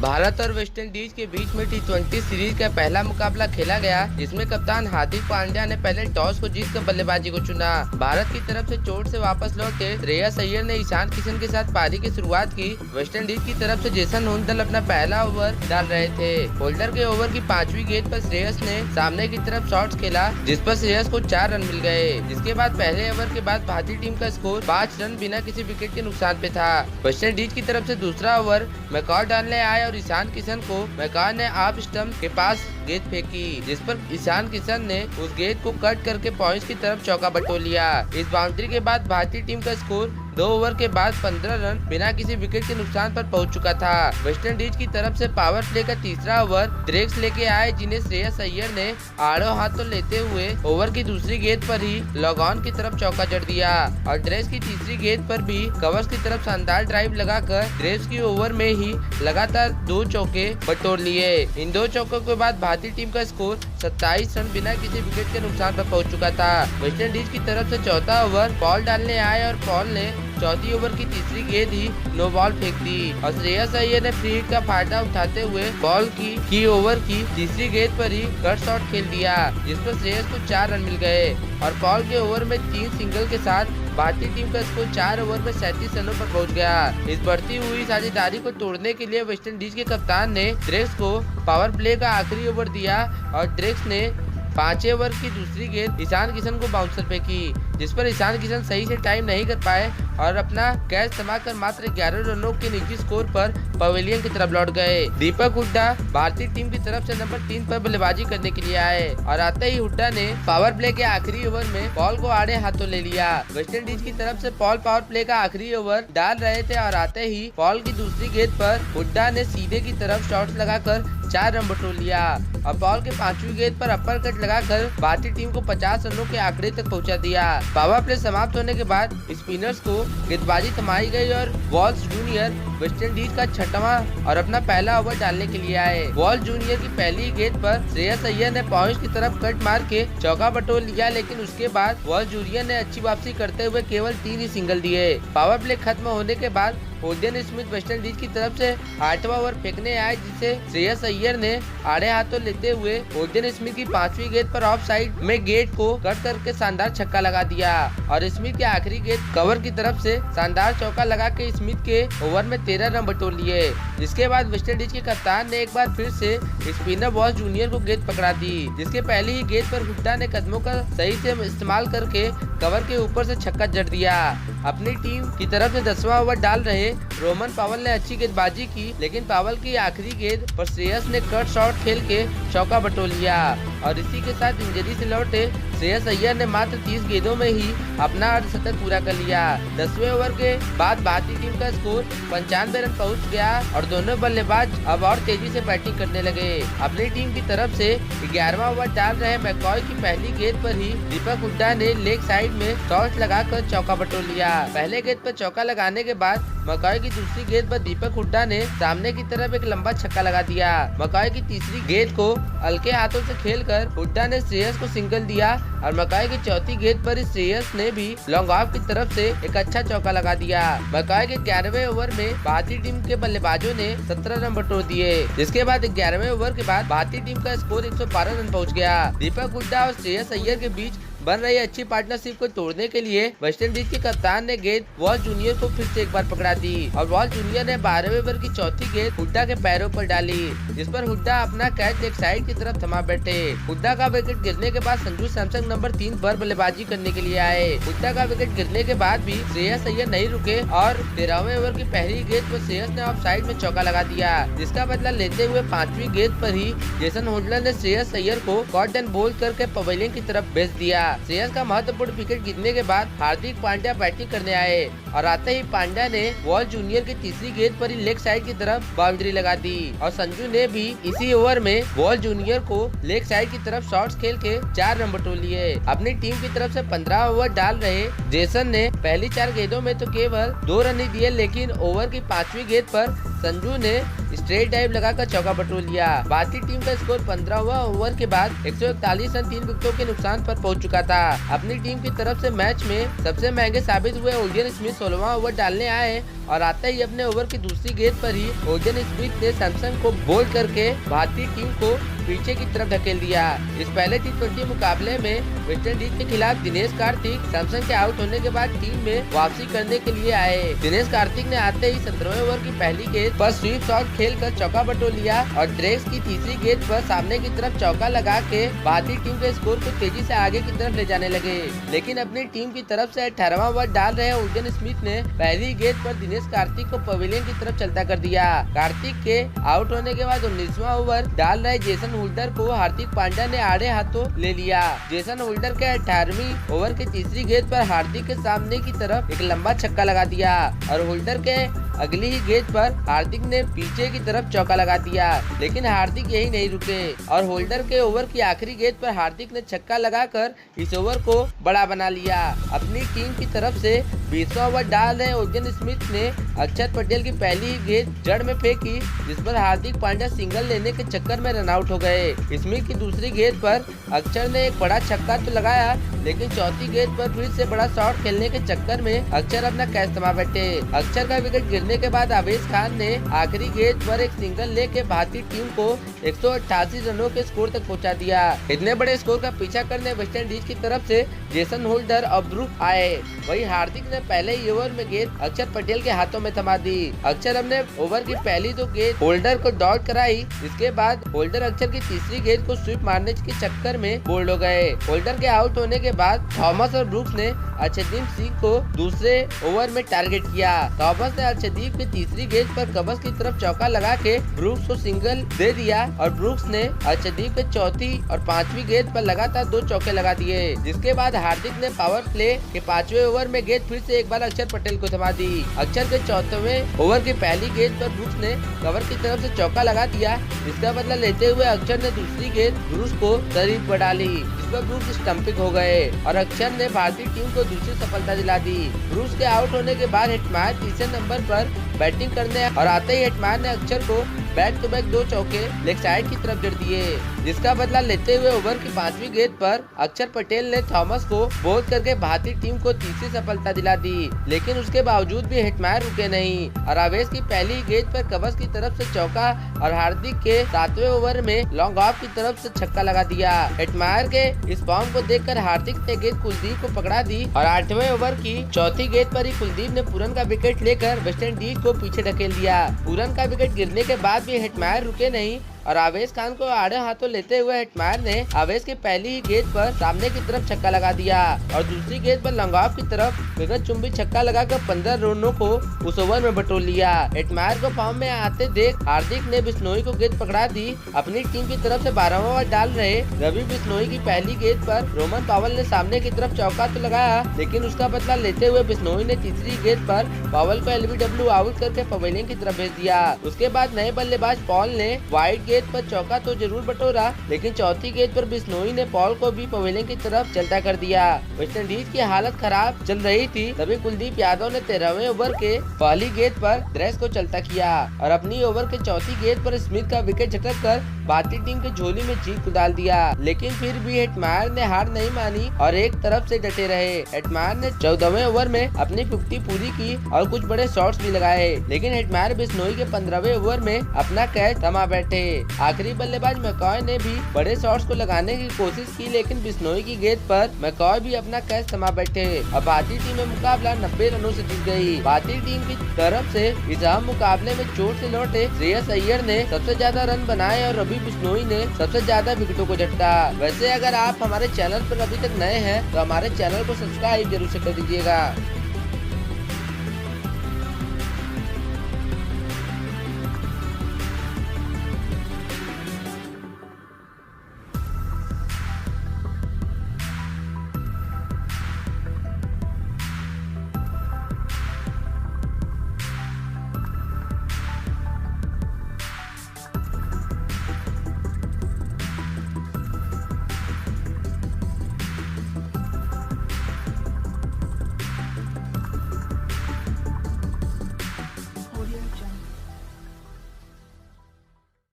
भारत और वेस्टइंडीज के बीच में टी20 सीरीज का पहला मुकाबला खेला गया, जिसमें कप्तान हार्दिक पांड्या ने पहले टॉस को जीतकर बल्लेबाजी को चुना। भारत की तरफ से चोट से वापस लौटे श्रेयस अय्यर ने ईशान किशन के साथ पारी की शुरुआत की। वेस्टइंडीज की तरफ से जेसन होल्डर अपना पहला ओवर डाल रहे थे। होल्डर के ओवर की 5वीं गेंद पर श्रेयस ने सामने की तरफ शॉट्स खेला, जिस पर श्रेयस को 4 रन मिल गए। जिसके बाद पहले ओवर के बाद भारतीय टीम का स्कोर 5 रन बिना किसी विकेट के नुकसान पे था। वेस्टइंडीज की तरफ से दूसरा ओवर मैकॉय डालने आए और ईशान किशन को मैकॉय ने ऑफ स्टंप के पास गेंद फेंकी, जिस पर ईशान किशन ने उस गेंद को कट करके पॉइंट्स की तरफ चौका बटोर लिया। इस बाउंड्री के बाद भारतीय टीम का स्कोर 2 ओवर के बाद 15 रन बिना किसी विकेट के नुकसान पर पहुंच चुका था। वेस्टइंडीज की तरफ से पावर प्ले का तीसरा ओवर ड्रेक्स लेके आए, जिन्हें श्रेयस अय्यर ने आड़ो हाथ तो लेते हुए ओवर की दूसरी गेंद पर ही लॉग ऑन की तरफ चौका जड़ दिया और ड्रेक्स की तीसरी गेंद पर भी कवर्स की तरफ शानदार ड्राइव लगाकर ड्रेक्स की ओवर में ही लगातार 2 चौके बटोर लिए। इन 2 चौकों के बाद भारतीय टीम का स्कोर 27 रन बिना किसी विकेट के नुकसान पर पहुंच चुका था। वेस्टइंडीज की तरफ से चौथा ओवर पॉल डालने आए और पॉल ने चौथी ओवर की तीसरी गेंद ही नो बॉल फेंक दी और श्रेयस अय्यर ने फ्री हिट का फायदा उठाते हुए बॉल की ओवर की तीसरी गेंद पर ही कट शॉट खेल दिया, जिस पर श्रेयस को 4 रन मिल गए और पॉल के ओवर में 3 सिंगल के साथ भारतीय टीम का स्कोर 4 ओवर में 37 रनों पर पहुंच गया। इस बढ़ती हुई साझेदारी को तोड़ने के लिए वेस्टइंडीज के कप्तान ने ड्रेक्स को पावर प्ले का आखिरी ओवर दिया और ड्रेक्स ने 5वें ओवर की दूसरी गेंद ईशान किशन को बाउंसर पे की, जिस पर ईशान किशन सही से टाइम नहीं कर पाए और अपना कैच थमा कर मात्र 11 रनों के निजी स्कोर पर पवेलियन की तरफ लौट गए। दीपक हुड्डा भारतीय टीम की तरफ से नंबर 3 पर बल्लेबाजी करने के लिए आए और आते ही हुड्डा ने पावर प्ले के आखिरी ओवर में पॉल को आड़े हाथों ले लिया। वेस्टइंडीज की तरफ से पॉल पावर प्ले का आखिरी ओवर डाल रहे थे और आते ही पॉल की दूसरी गेंद पर हुड्डा ने सीधे की तरफ शॉट्स लगाकर 4 रन बटोर लिया और पॉल के 5वीं गेंद पर अपर कट लगाकर भारतीय टीम को 50 रनों के आंकड़े तक पहुंचा दिया। पावर प्ले समाप्त होने के बाद स्पिनर्स को गेंदबाजी थमाई गई और वॉल्स जूनियर वेस्टइंडीज का 6वां और अपना पहला ओवर डालने के लिए आए। वॉल्स जूनियर की पहली गेंद पर श्रेयस अय्यर ने पॉइंट्स की तरफ कट मार के चौका बटोर लिया, लेकिन उसके बाद वॉल्स जूनियर ने अच्छी वापसी करते हुए केवल 3 ही सिंगल दिए। पावर प्ले खत्म होने के बाद ओडेन स्मिथ वेस्टइंडीज की तरफ से 8वां ओवर फेंकने आए, जिसे श्रेयस अय्यर ने आड़े हाथों लेते हुए ओडेन स्मिथ की 5वीं गेंद पर ऑफ साइड में गेंद को कट करके शानदार छक्का लगा दिया और स्मिथ की आखिरी गेंद कवर की तरफ से शानदार चौका लगा के स्मिथ के ओवर में 13 रन बटोर लिए। जिसके बाद वेस्टइंडीज के कप्तान ने एक बार फिर से स्पिनर वॉल्स जूनियर को गेंद पकड़ा दी, जिसके पहली ही गेंद पर हुड्डा ने कदमों का सही से इस्तेमाल करके कवर के ऊपर से छक्का जड़ दिया। अपनी टीम की तरफ से 10वां ओवर डाल रहे रोमन पावल ने अच्छी गेंदबाजी की, लेकिन पावल की आखिरी गेंद पर श्रेयस ने कट शॉट खेल के चौका बटोर लिया और इसी के साथ इंजरी से लौटे श्रेयस अय्यर ने मात्र 30 गेंदों में ही अपना अर्धशतक पूरा कर लिया। 10वें ओवर के बाद भारतीय टीम का स्कोर 95 रन पहुंच गया और दोनों बल्लेबाज अब और तेजी से बैटिंग करने लगे। अपनी टीम की तरफ से 11वां ओवर डाल रहे मैकॉय की पहली गेंद पर ही दीपक हुड्डा ने लेग साइड में टॉस लगाकर चौका बटोर लिया। पहले गेंद पर चौका लगाने के बाद मैकॉय की दूसरी गेंद पर दीपक हुड्डा ने सामने की तरफ एक लंबा छक्का लगा दिया। मैकॉय की तीसरी गेंद को हल्के हाथों से खेलकर हुड्डा ने श्रेयस को सिंगल दिया और मैकॉय की चौथी गेंद पर श्रेयस ने भी लॉन्ग ऑफ की तरफ से एक अच्छा चौका लगा दिया। मैकॉय के 11वें ओवर में भारतीय टीम के बल्लेबाजों ने 17 रन बटोर दिए, जिसके बाद 11वें ओवर के बाद भारतीय टीम का स्कोर 112 रन पहुँच गया। दीपक हुड्डा और श्रेयस अय्यर के बीच बन रही अच्छी पार्टनरशिप को तोड़ने के लिए वेस्टइंडीज के कप्तान ने गेंद वॉल्स जूनियर को फिर से एक बार पकड़ा दी और वॉल्स जूनियर ने 12वें ओवर की चौथी गेंद हुड्डा के पैरों पर डाली, जिस पर हुड्डा अपना कैच एक साइड की तरफ थमा बैठे। हुड्डा का विकेट गिरने के बाद संजू सैमसन नंबर 3 पर बल्लेबाजी करने के लिए आए। हुड्डा का विकेट गिरने के बाद भी श्रेयस अय्यर नहीं रुके और 13वें ओवर की पहली गेंद पर श्रेयस ने ऑफ साइड में चौका लगा दिया, जिसका बदला लेते हुए 5वीं गेंद पर ही जेसन होल्डर ने श्रेयस अय्यर को कॉट एंड बोल्ड करके पवेलियन की तरफ भेज दिया। श्रेयस का महत्वपूर्ण विकेट गिरने के बाद हार्दिक पांड्या बैटिंग करने आए और आते ही पांड्या ने वॉल्स जूनियर की तीसरी गेंद पर ही लेग साइड की तरफ बाउंड्री लगा दी और संजू ने भी इसी ओवर में वॉल्स जूनियर को लेग साइड की तरफ शॉट्स खेल के 4 रन बटोर लिए। अपनी टीम की तरफ से 15 ओवर डाल रहे जेसन ने पहली 4 गेंदों में तो केवल 2 रन ही दिए, लेकिन ओवर की 5वीं गेंद पर संजू ने स्ट्रेट डाइव लगाकर चौका बटोर लिया। भारतीय टीम का स्कोर 15वां ओवर के बाद 141 रन 3 विकेटों के नुकसान पर पहुंच चुका था। अपनी टीम की तरफ से मैच में सबसे महंगे साबित हुए ओलियन स्मिथ 16वां ओवर डालने आए और आते ही अपने ओवर की दूसरी गेंद पर ही ओजन स्मिथ ने सैमसन को बोल्ड करके भारतीय टीम को पीछे की तरफ धकेल दिया। इस पहले T20 मुकाबले में वेस्टइंडीज के खिलाफ दिनेश कार्तिक सैमसन के आउट होने के बाद टीम में वापसी करने के लिए आए। दिनेश कार्तिक ने आते ही 17वें ओवर की पहली गेंद पर स्वीप शॉट खेलकर चौका बटोर लिया और ड्रेक्स की तीसरी गेंद पर सामने की तरफ चौका लगा के भारतीय टीम के स्कोर को तेजी से आगे की तरफ ले जाने लगे। लेकिन अपनी टीम की तरफ से 18वां ओवर डाल रहे ओजन स्मिथ ने पहली गेंद पर दिनेश कार्तिक को पवेलियन की तरफ चलता कर दिया। कार्तिक के आउट होने के बाद 19वां ओवर डाल रहे जेसन होल्डर को हार्दिक पांड्या ने आड़े हाथों ले लिया। जेसन होल्डर के 18वीं ओवर की तीसरी गेंद पर हार्दिक के सामने की तरफ एक लंबा छक्का लगा दिया और होल्डर के अगली ही गेंद पर हार्दिक ने पीछे की तरफ चौका लगा दिया। लेकिन हार्दिक यही नहीं रुके और होल्डर के ओवर की आखिरी गेंद पर हार्दिक ने छक्का लगाकर इस ओवर को बड़ा बना लिया। अपनी टीम की तरफ से 20वां ओवर डाल रहे ओजन स्मिथ ने अक्षर पटेल की पहली ही गेंद जड़ में फेंकी, जिस पर हार्दिक पांड्या सिंगल लेने के चक्कर में रन आउट हो गए। स्मिथ की दूसरी गेंद पर अक्षर ने एक बड़ा छक्का तो लगाया, लेकिन चौथी गेंद पर फिर से बड़ा शॉट खेलने के चक्कर में अक्षर अपना कैच थमा बैठे। अक्षर का विकेट गिरने के बाद आवेश खान ने आखिरी गेंद पर एक सिंगल लेके भारतीय टीम को 188 रनों के स्कोर तक पहुंचा दिया। इतने बड़े स्कोर का पीछा करने वेस्टइंडीज की तरफ से जेसन होल्डर और ब्रूक आए। वही हार्दिक ने पहले ही ओवर में गेंद अक्षर पटेल के हाथों में थमा दी। अक्षर अपने ओवर की पहली दो गेंद होल्डर को डॉट कराई। इसके बाद होल्डर अक्षर की तीसरी गेंद को स्वीप मारने के चक्कर में बोल्ड हो गए। होल्डर के आउट होने के बाद थॉमस और ब्रूक्स ने अर्शदीप सिंह को दूसरे ओवर में टारगेट किया। थॉमस ने अर्शदीप की तीसरी गेंद पर कवच की तरफ चौका लगा के ब्रूक्स को सिंगल दे दिया और ब्रूक्स ने अर्शदीप के चौथी और पांचवी गेंद पर लगातार 2 चौके लगा दिए। जिसके बाद हार्दिक ने पावर प्ले के 5वें ओवर में गेंद फिर से एक बार अक्षर पटेल को थमा दी। अक्षर के 4वें ओवर की पहली गेंद पर ब्रूक्स ने कवर की तरफ से चौका लगा दिया। इसका बदला लेते हुए अक्षर ने दूसरी गेंद ब्रूक्स को शरीर पर डाली, जिस पर ब्रूक्स स्टंपिंग हो गए और अक्षर ने भारतीय टीम को दूसरी सफलता दिला दी। ब्रूक्स के आउट होने के बाद हेटमायर तीसरे नंबर पर बैटिंग करने और आते ही हेटमायर ने अक्षर को बैक टू बैक 2 चौके लेग साइड की तरफ जड़ दिए, जिसका बदला लेते हुए ओवर की 5वीं गेंद पर अक्षर पटेल ने थॉमस को बोल्ड करके भारतीय टीम को तीसरी सफलता दिला दी। लेकिन उसके बावजूद भी हेटमायर रुके नहीं और आवेश की पहली गेंद पर कवच की तरफ से चौका और हार्दिक के 7वें ओवर में लॉन्ग ऑफ की तरफ से छक्का लगा दिया। हेटमायर के इस फॉर्म को देखकर हार्दिक ने गेंद कुलदीप को पकड़ा दी और 8वें ओवर की चौथी गेंद पर ही कुलदीप ने पूरन का विकेट लेकर वेस्टइंडीज को पीछे ढकेल दिया। पूरन का विकेट गिरने के बाद भी हेटमायर रुके नहीं और आवेश खान को आड़े हाथों लेते हुए हेटमायर ने आवेश की पहली ही गेंद पर सामने की तरफ छक्का लगा दिया और दूसरी गेंद पर लॉन्ग ऑफ की तरफ विकेट चुंबी छक्का लगाकर 15 रनों को उस ओवर में बटोर लिया। हेटमायर को फॉर्म में आते देख हार्दिक ने बिश्नोई को गेंद पकड़ा दी। अपनी टीम की तरफ से 12वां ओवर डाल रहे रवि बिश्नोई की पहली गेंद पर रोमन पावल ने सामने की तरफ चौका तो लगाया, लेकिन उसका बदला लेते हुए बिश्नोई ने तीसरी गेंद पर पावल को LBW आउट करके पवेलियन की तरफ भेज दिया। उसके बाद नए बल्लेबाज पॉल ने वाइड गेंद पर चौका तो जरूर बटोरा, लेकिन चौथी गेंद पर बिश्नोई ने पॉल को भी पवेलियन की तरफ चलता कर दिया। वेस्टइंडीज की हालत खराब चल रही थी, तभी कुलदीप यादव ने 13वें ओवर के पहली गेंद पर ड्रेस को चलता किया और अपनी ओवर के चौथी गेंद पर स्मिथ का विकेट झटक कर भारतीय टीम के झोली में जीत को डाल दिया। लेकिन फिर भी हेटमायर ने हार नहीं मानी और एक तरफ से डटे रहे। हेटमायर ने 14वें ओवर में अपनी 50 पूरी की और कुछ बड़े शॉट्स भी लगाए, लेकिन हेटमायर बिश्नोई के 15वें ओवर में अपना कैच थमा बैठे। आखिरी बल्लेबाज मैकॉय ने भी बड़े शॉट्स को लगाने की कोशिश की, लेकिन बिश्नोई की गेंद पर मैकॉय भी अपना कैच थमा बैठे और भारतीय टीम में मुकाबला 90 रनों से जीत गई। भारतीय टीम की तरफ से इस अहम मुकाबले में चोट से लौटे श्रेयस अय्यर ने सबसे ज्यादा रन बनाए और रवि बिश्नोई ने सबसे ज्यादा विकेटों को झटका। वैसे अगर आप हमारे चैनल पर अभी तक नए हैं तो हमारे चैनल को सब्सक्राइब जरूर से कर दीजिएगा।